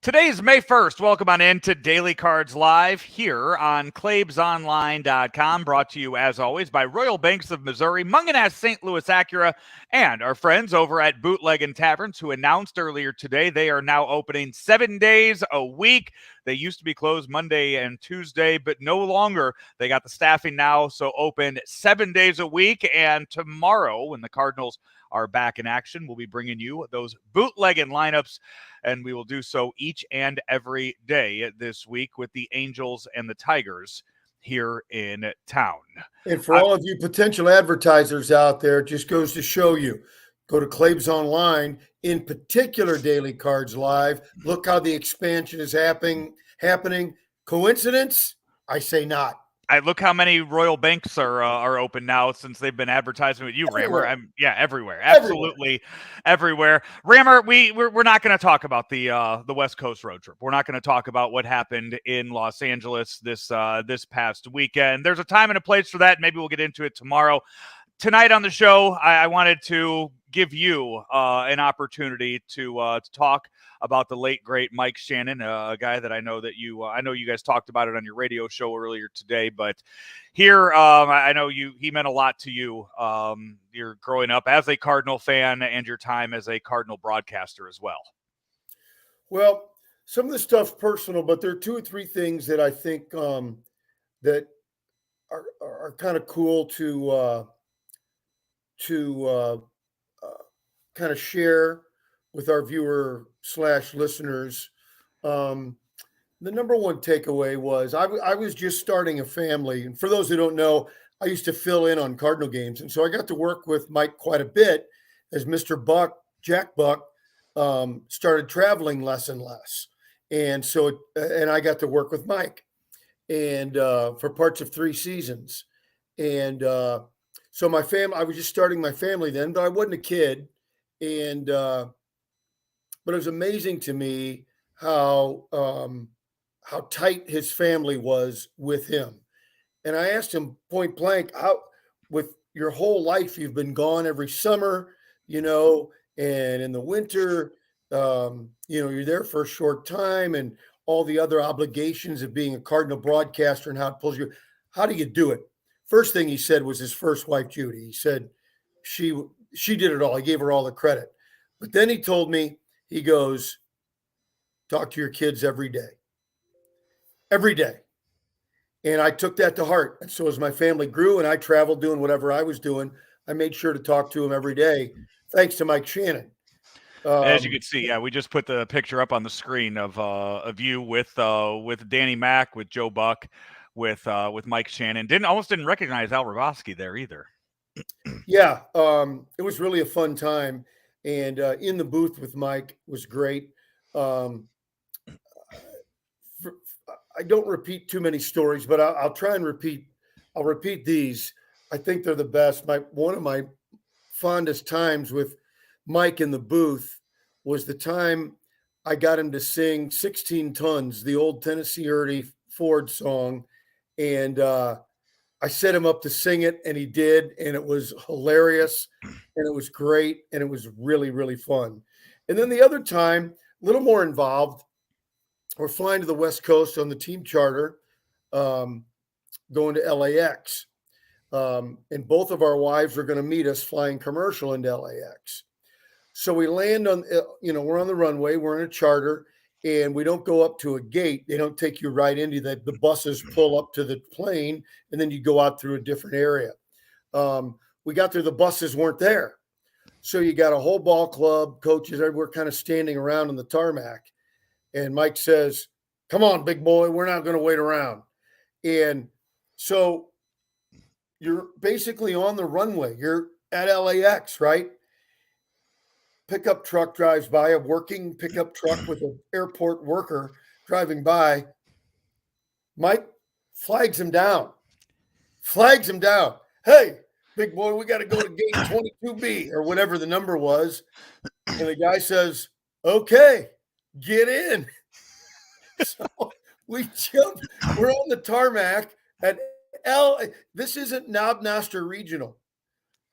Today is May 1st. Welcome on in to Daily Cards Live here on ClaibsOnline.com. Brought to you, as always, by Royal Banks of Missouri, Munganess St. Louis Acura, and our friends over at Bootleg and Taverns, who announced earlier today they are now opening 7 days a week. They used to be closed Monday and Tuesday, but no longer. They got the staffing now, so open 7 days a week. And tomorrow, when the Cardinals are back in action, we'll be bringing you those bootlegging lineups, and we will do so each and every day this week with the Angels and the Tigers here in town. And for all of you potential advertisers out there, it just goes to show you, go to Claibs Online, in particular Daily Cards Live. Look how the expansion is happening. Coincidence? I say not. I look how many Royal Banks are open now since they've been advertising with you, Everywhere. Rammer. Everywhere, absolutely everywhere. Rammer, we're not going to talk about the West Coast road trip. We're not going to talk about what happened in Los Angeles this past weekend. There's a time and a place for that. Maybe we'll get into it tomorrow. Tonight on the show, I wanted to give you an opportunity to talk about the late great Mike Shannon, a guy that I know you guys talked about it on your radio show earlier today. But here, I know he meant a lot to you. You're growing up as a Cardinal fan and your time as a Cardinal broadcaster as well. Well, some of the stuff's personal, but there are two or three things that I think that are kind of cool to kind of share with our viewer/listeners. The number one takeaway was I was just starting a family. And for those who don't know, I used to fill in on Cardinal games. And so I got to work with Mike quite a bit as Mr. Buck, Jack Buck, started traveling less and less. And so, and I got to work with Mike and for parts of 3 seasons. And so my family, I was just starting my family then, but I wasn't a kid. And but it was amazing to me how tight his family was with him. And I asked him point blank, how, with your whole life, you've been gone every summer, and in the winter, you're there for a short time, and all the other obligations of being a Cardinal broadcaster and how it pulls you. How do you do it? First thing he said was his first wife, Judy. He said she did it all. He gave her all the credit. But then he told me, he goes, talk to your kids every day. Every day. And I took that to heart. And so as my family grew and I traveled doing whatever I was doing, I made sure to talk to him every day, thanks to Mike Shannon. As you can see, we just put the picture up on the screen of you with Danny Mack, with Joe Buck, with Mike Shannon. Almost didn't recognize Al Ravosky there either. Yeah, it was really a fun time, and in the booth with Mike was great. I don't repeat too many stories, but I'll try and repeat. I'll repeat these. I think they're the best. One of my fondest times with Mike in the booth was the time I got him to sing 16 Tons, the old Tennessee Ernie Ford song, and I set him up to sing it, and he did, and it was hilarious, and it was great, and it was really, really fun. And then the other time, a little more involved, we're flying to the West Coast on the team charter, going to LAX. And both of our wives are going to meet us flying commercial into LAX. So we land on, we're on the runway, we're in a charter, and we don't go up to a gate. They don't take you right into the buses pull up to the plane, and then you go out through a different area. We got there, the buses weren't there. So you got a whole ball club, coaches, everywhere kind of standing around on the tarmac. And Mike says, come on, big boy, we're not going to wait around. And so you're basically on the runway. You're at LAX, right? Pickup truck drives by, a working pickup truck with an airport worker driving by. Mike flags him down. Hey, big boy, we got to go to gate 22B or whatever the number was. And the guy says, okay, get in. So we jump. We're on the tarmac at this isn't Knob Noster Regional.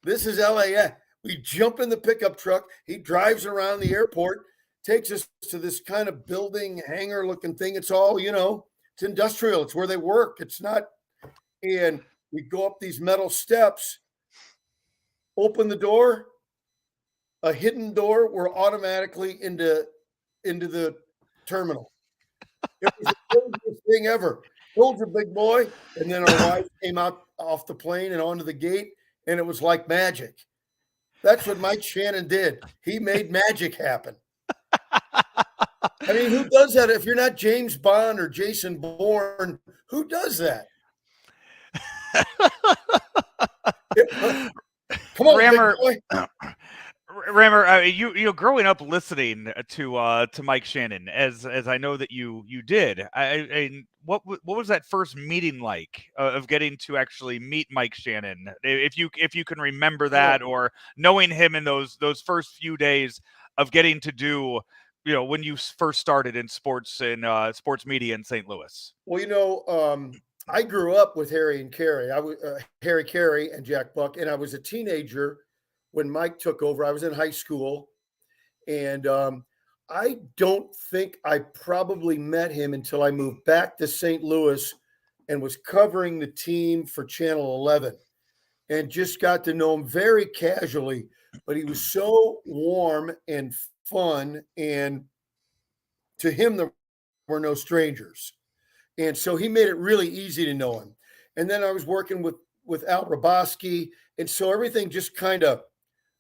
This is LAX. We jump in the pickup truck. He drives around the airport, takes us to this kind of building hangar looking thing. It's all, it's industrial. It's where they work. It's not. And we go up these metal steps, open the door, a hidden door. We're automatically into the terminal. It was the craziest thing ever. Told you, big boy. And then our wife came out off the plane and onto the gate, and it was like magic. That's what Mike Shannon did. He made magic happen. I mean, who does that? If you're not James Bond or Jason Bourne, who does that? Come on, Rammer, big boy. Rammer, you growing up listening to Mike Shannon, as I know that you did. What was that first meeting like of getting to actually meet Mike Shannon? If you can remember that, or knowing him in those first few days of getting to do, when you first started in sports media in St. Louis. Well, I grew up with Harry and Carey. I was Harry Carey and Jack Buck, and I was a teenager when Mike took over. I was in high school, and I don't think I probably met him until I moved back to St. Louis and was covering the team for Channel 11, and just got to know him very casually. But he was so warm and fun, and to him, there were no strangers. And so he made it really easy to know him. And then I was working with Al Raboski. And so everything just kind of,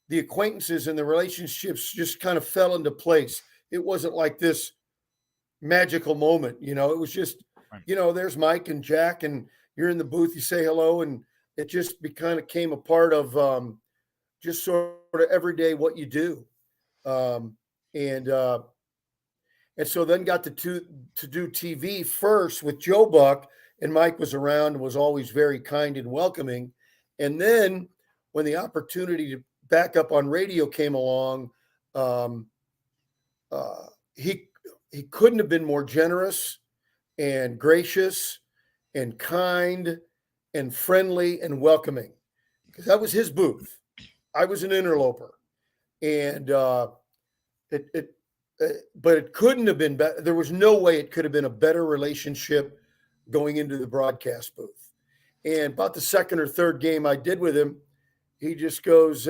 the acquaintances and the relationships just kind of fell into place. It wasn't like this magical moment, it was just, there's Mike and Jack, and you're in the booth, you say hello, and it just kind of came a part of just sort of everyday what you do. And so then got to do TV first with Joe Buck, and Mike was around and was always very kind and welcoming. And then when the opportunity to back up on radio came along, he couldn't have been more generous and gracious and kind and friendly and welcoming, because that was his booth. I was an interloper, and but it couldn't have been better. There was no way it could have been a better relationship going into the broadcast booth. And about the second or third game I did with him, he just goes,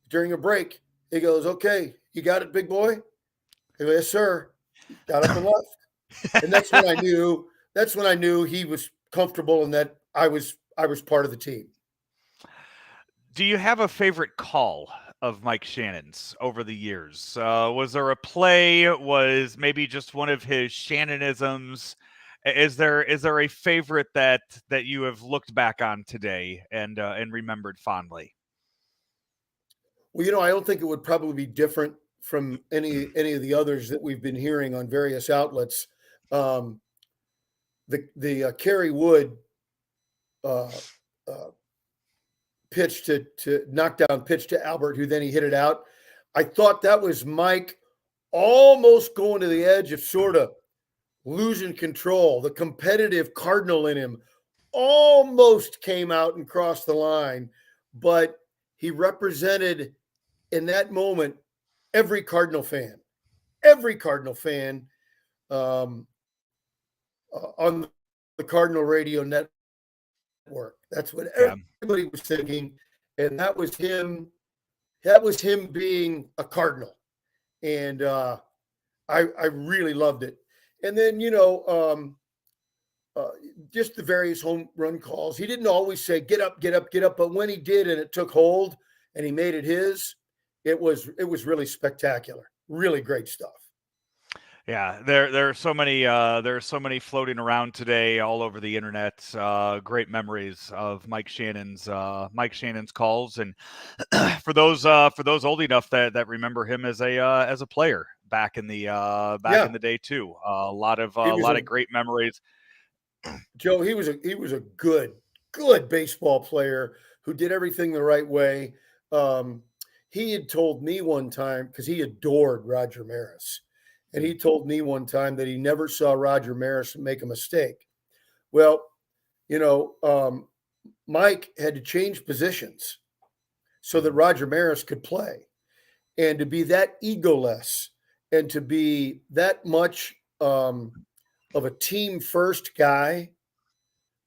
during a break, he goes, "Okay, you got it, big boy?" I go, "Yes, sir." Got up and left. And that's when I knew he was comfortable and that I was part of the team. Do you have a favorite call of Mike Shannon's over the years? Was there a play? Was maybe just one of his Shannonisms? Is there a favorite that you have looked back on today and remembered fondly? Well, I don't think it would probably be different from any of the others that we've been hearing on various outlets. The Kerry Wood pitch to knockdown pitch to Albert, who then he hit it out. I thought that was Mike almost going to the edge of sort of losing control. The competitive Cardinal in him almost came out and crossed the line, but he represented in that moment every Cardinal fan on the Cardinal radio network. That's what everybody was thinking. And that was him being a Cardinal. And I really loved it. And then, just the various home run calls. He didn't always say, "Get up, get up, get up." But when he did, and it took hold and he made it his, it was really spectacular. Really great stuff. Yeah, there are so many floating around today all over the internet. Great memories of Mike Shannon's calls, and for those old enough that remember him as a player back in the day too. A lot of great memories. Joe, he was a good baseball player who did everything the right way. He had told me one time, because he adored Roger Maris, and he told me one time that he never saw Roger Maris make a mistake. Well, Mike had to change positions so that Roger Maris could play, and to be that egoless and to be that much of a team first guy,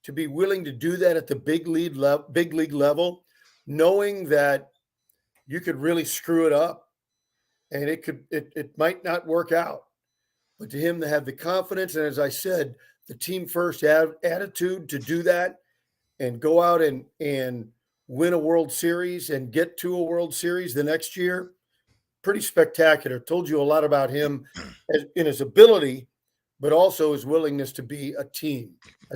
to be willing to do that at the big league level, knowing that you could really screw it up and it might not work out. But to him to have the confidence, and as I said, the team first attitude to do that and go out and win a World Series and get to a World Series the next year, pretty spectacular. Told you a lot about him in his ability, but also his willingness to be a team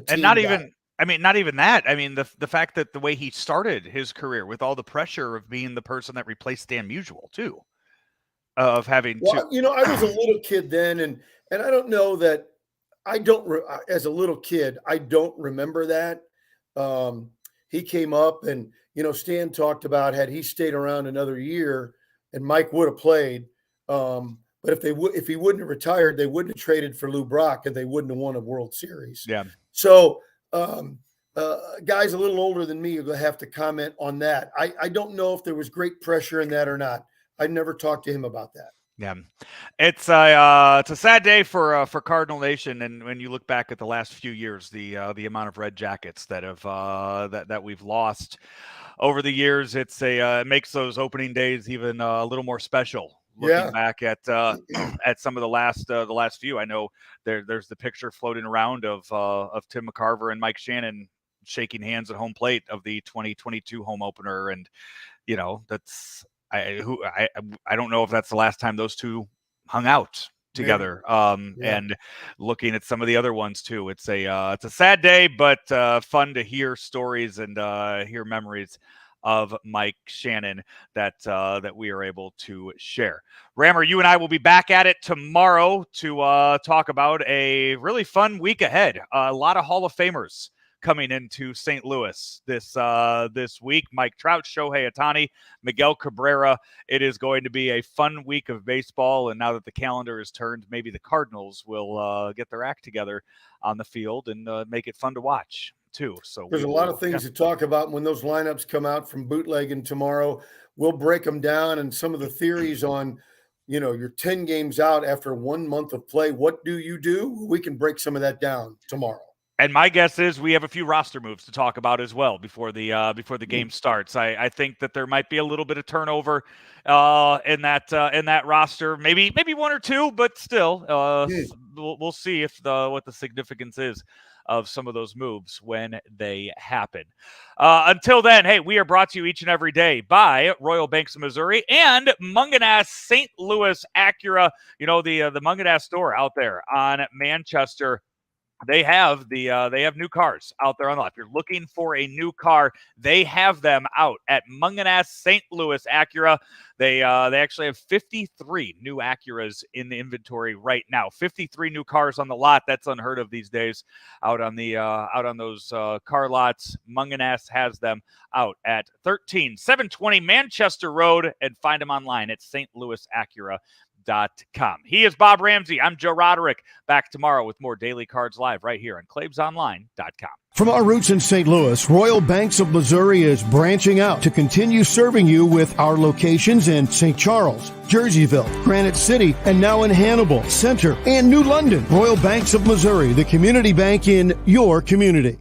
and not guy. even, I mean, not even that. I mean, the fact that the way he started his career with all the pressure of being the person that replaced Dan Musial too, of having to. You know, I was a little kid then, and I don't know that as a little kid, I don't remember that. He came up, and you know, Stan talked about had he stayed around another year, and Mike would have played. But if he wouldn't have retired, they wouldn't have traded for Lou Brock, and they wouldn't have won a World Series. Yeah. So, guys a little older than me are going to have to comment on that. I don't know if there was great pressure in that or not. I've never talked to him about that. Yeah, it's a sad day for Cardinal Nation, and when you look back at the last few years, the amount of Red Jackets that have that we've lost over the years, it makes those opening days even a little more special. Looking back at some of the last few, I know there's the picture floating around of Tim McCarver and Mike Shannon shaking hands at home plate of the 2022 home opener, and you know that's. I don't know if that's the last time those two hung out together. And looking at some of the other ones too, it's a sad day, but fun to hear stories and hear memories of Mike Shannon that we are able to share. Rammer, you and I will be back at it tomorrow to talk about a really fun week ahead. A lot of Hall of Famers coming into St. Louis this week. Mike Trout, Shohei Ohtani, Miguel Cabrera. It is going to be a fun week of baseball, and now that the calendar is turned, maybe the Cardinals will get their act together on the field and make it fun to watch too. So there's a lot of things to talk about when those lineups come out from bootlegging tomorrow. We'll break them down, and some of the theories on, you know, you're 10 games out after 1 month of play. What do you do? We can break some of that down tomorrow. And my guess is we have a few roster moves to talk about as well before the game starts. I think that there might be a little bit of turnover in that roster, maybe one or two, but still, we'll see what the significance is of some of those moves when they happen. Until then, hey, we are brought to you each and every day by Royal Banks of Missouri and Munganass St. Louis Acura. You know, the Munganass store out there on Manchester. They have new cars out there on the lot. If you're looking for a new car, they have them out at Munganass St. Louis Acura. They actually have 53 new Acuras in the inventory right now. 53 new cars on the lot. That's unheard of these days out on those car lots. Munganass has them out at 13720 Manchester Road, and find them online at stlouisacura.com. He is Bob Ramsey. I'm Joe Roderick. Back tomorrow with more Daily Cards Live right here on ClaibsOnline.com. From our roots in St. Louis, Royal Banks of Missouri is branching out to continue serving you with our locations in St. Charles, Jerseyville, Granite City, and now in Hannibal, Center, and New London. Royal Banks of Missouri, the community bank in your community.